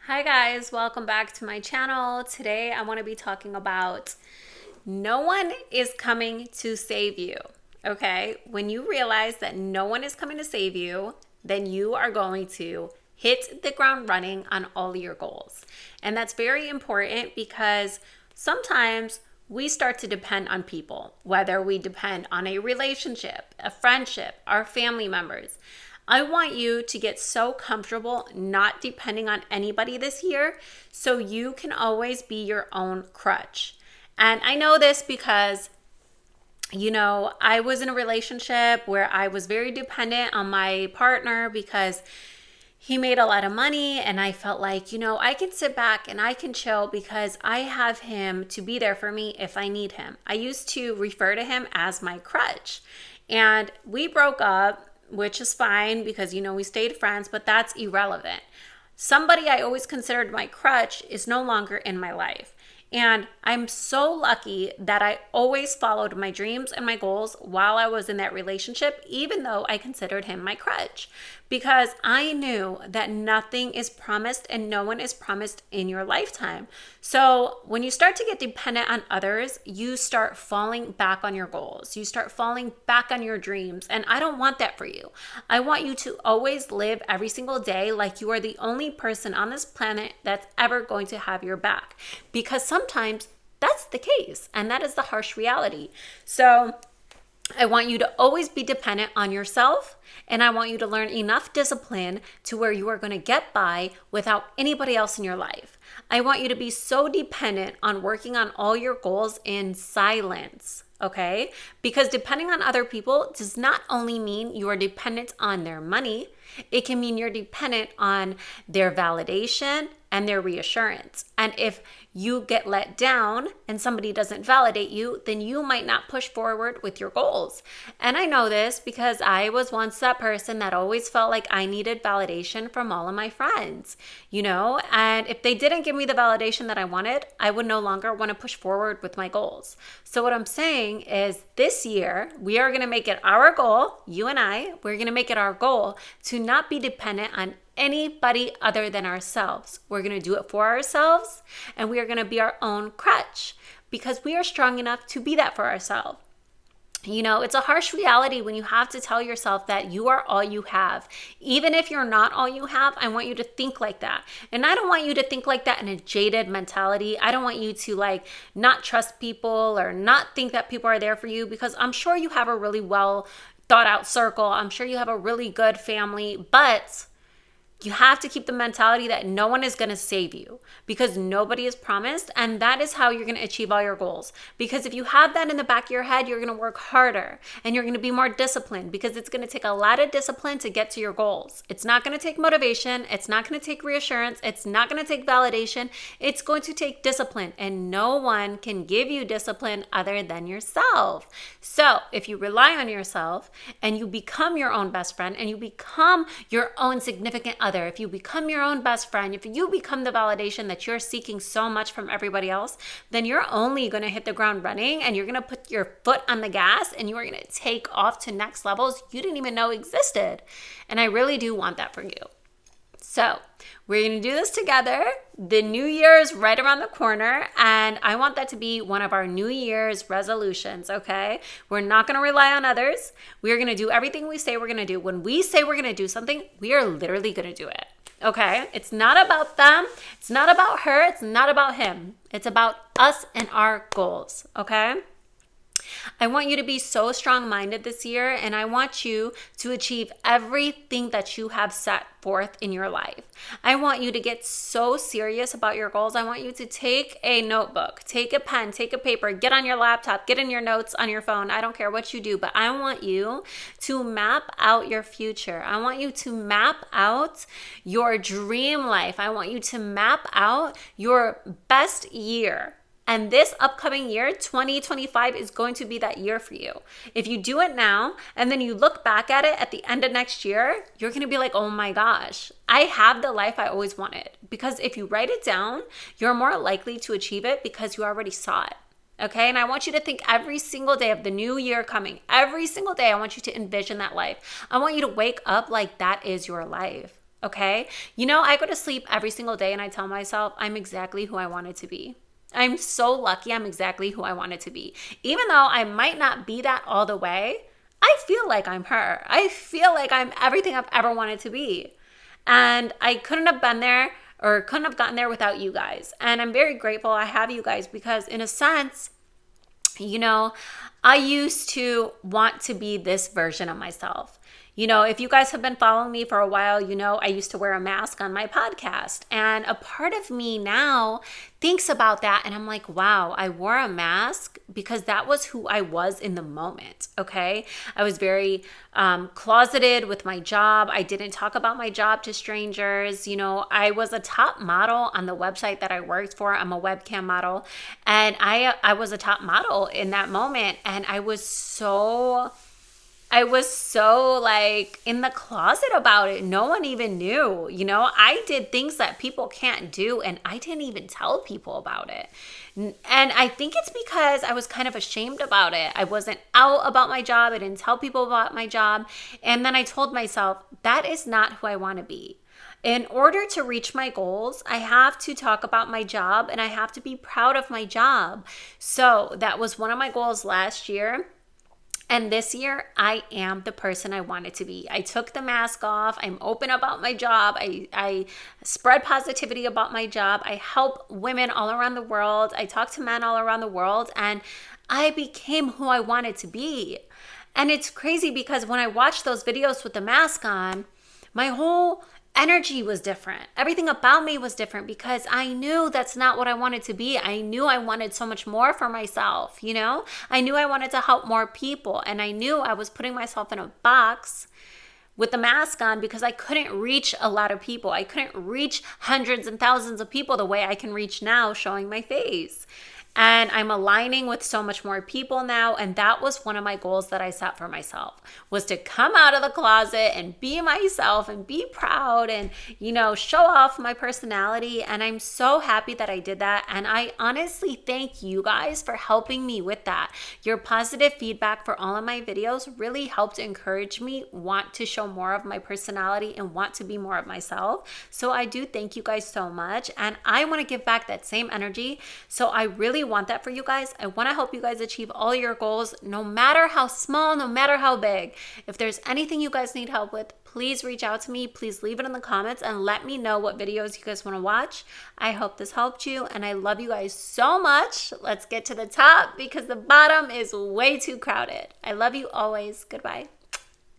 Hi guys, welcome back to my channel. Today I want to be talking about no one is coming to save you. Okay? When you realize that no one is coming to save you, then you are going to hit the ground running on all your goals. And that's very important because sometimes we start to depend on people, whether we depend on a relationship, a friendship, our family members. I want you to get so comfortable not depending on anybody this year so you can always be your own crutch. And I know this because, I was in a relationship where I was very dependent on my partner because he made a lot of money and I felt like, I can sit back and I can chill because I have him to be there for me if I need him. I used to refer to him as my crutch. And we broke up, which is fine because, we stayed friends, but that's irrelevant. Somebody I always considered my crutch is no longer in my life. And I'm so lucky that I always followed my dreams and my goals while I was in that relationship, even though I considered him my crutch, because I knew that nothing is promised and no one is promised in your lifetime. So when you start to get dependent on others, you start falling back on your goals. You start falling back on your dreams. And I don't want that for you. I want you to always live every single day like you are the only person on this planet that's ever going to have your back. Because sometimes that's the case, and that is the harsh reality. So I want you to always be dependent on yourself, and I want you to learn enough discipline to where you are going to get by without anybody else in your life. I want you to be so dependent on working on all your goals in silence, okay? Because depending on other people does not only mean you are dependent on their money, it can mean you're dependent on their validation and their reassurance. And if you get let down and somebody doesn't validate you, then you might not push forward with your goals. And I know this because I was once that person that always felt like I needed validation from all of my friends, and if they didn't give me the validation that I wanted, I would no longer want to push forward with my goals. So what I'm saying is this year, we are going to make it our goal, you and I, we're going to make it our goal to not be dependent on anybody other than ourselves. We're going to do it for ourselves, and we are going to be our own crutch because we are strong enough to be that for ourselves. It's a harsh reality when you have to tell yourself that you are all you have. Even if you're not all you have, I want you to think like that. And I don't want you to think like that in a jaded mentality. I don't want you to not trust people or not think that people are there for you, because I'm sure you have a really well thought out circle. I'm sure you have a really good family, but you have to keep the mentality that no one is going to save you because nobody is promised, and that is how you're going to achieve all your goals. Because if you have that in the back of your head, you're going to work harder and you're going to be more disciplined because it's going to take a lot of discipline to get to your goals. It's not going to take motivation. It's not going to take reassurance. It's not going to take validation. It's going to take discipline, and no one can give you discipline other than yourself. So if you rely on yourself and you become your own best friend and you become your own significant other, if you become your own best friend, if you become the validation that you're seeking so much from everybody else, then you're only going to hit the ground running and you're going to put your foot on the gas and you are going to take off to next levels you didn't even know existed. And I really do want that for you. So we're going to do this together. The new year is right around the corner, and I want that to be one of our New Year's resolutions, okay? We're not going to rely on others. We're going to do everything we say we're going to do. When we say we're going to do something, we are literally going to do it, okay? It's not about them. It's not about her. It's not about him. It's about us and our goals, okay? I want you to be so strong-minded this year, and I want you to achieve everything that you have set forth in your life. I want you to get so serious about your goals. I want you to take a notebook, take a pen, take a paper, get on your laptop, get in your notes on your phone. I don't care what you do, but I want you to map out your future. I want you to map out your dream life. I want you to map out your best year. And this upcoming year, 2025, is going to be that year for you. If you do it now and then you look back at it at the end of next year, you're going to be like, oh my gosh, I have the life I always wanted. Because if you write it down, you're more likely to achieve it because you already saw it. Okay, and I want you to think every single day of the new year coming. Every single day, I want you to envision that life. I want you to wake up like that is your life. Okay. You know, I go to sleep every single day and I tell myself I'm exactly who I wanted to be. I'm so lucky I'm exactly who I wanted to be. Even though I might not be that all the way, I feel like I'm her. I feel like I'm everything I've ever wanted to be. And I couldn't have been there or couldn't have gotten there without you guys. And I'm very grateful I have you guys because, in a sense, you know, I used to want to be this version of myself. You know, if you guys have been following me for a while, you know, I used to wear a mask on my podcast. And a part of me now thinks about that. And I'm like, wow, I wore a mask because that was who I was in the moment. Okay. I was very closeted with my job. I didn't talk about my job to strangers. You know, I was a top model on the website that I worked for. I'm a webcam model. And I was a top model in that moment. And I was so like in the closet about it. No one even knew, you know, I did things that people can't do and I didn't even tell people about it. And I think it's because I was kind of ashamed about it. I wasn't out about my job. I didn't tell people about my job. And then I told myself, that is not who I want to be. In order to reach my goals, I have to talk about my job and I have to be proud of my job. So that was one of my goals last year. And this year, I am the person I wanted to be. I took the mask off. I'm open about my job. I spread positivity about my job. I help women all around the world. I talk to men all around the world. And I became who I wanted to be. And it's crazy because when I watched those videos with the mask on, my whole energy was different. Everything about me was different because I knew that's not what I wanted to be. I knew I wanted so much more for myself, you know? I knew I wanted to help more people, and I knew I was putting myself in a box with the mask on because I couldn't reach a lot of people. I couldn't reach hundreds and thousands of people the way I can reach now showing my face. And I'm aligning with so much more people now. And that was one of my goals that I set for myself, was to come out of the closet and be myself and be proud and, you know, show off my personality. And I'm so happy that I did that. And I honestly thank you guys for helping me with that. Your positive feedback for all of my videos really helped encourage me want to show more of my personality and want to be more of myself. So I do thank you guys so much. And I want to give back that same energy. So I really want that for you guys. I want to help you guys achieve all your goals, no matter how small, no matter how big. If there's anything you guys need help with, please reach out to me. Please leave it in the comments and let me know what videos you guys want to watch. I hope this helped you and I love you guys so much. Let's get to the top because the bottom is way too crowded. I love you always. Goodbye.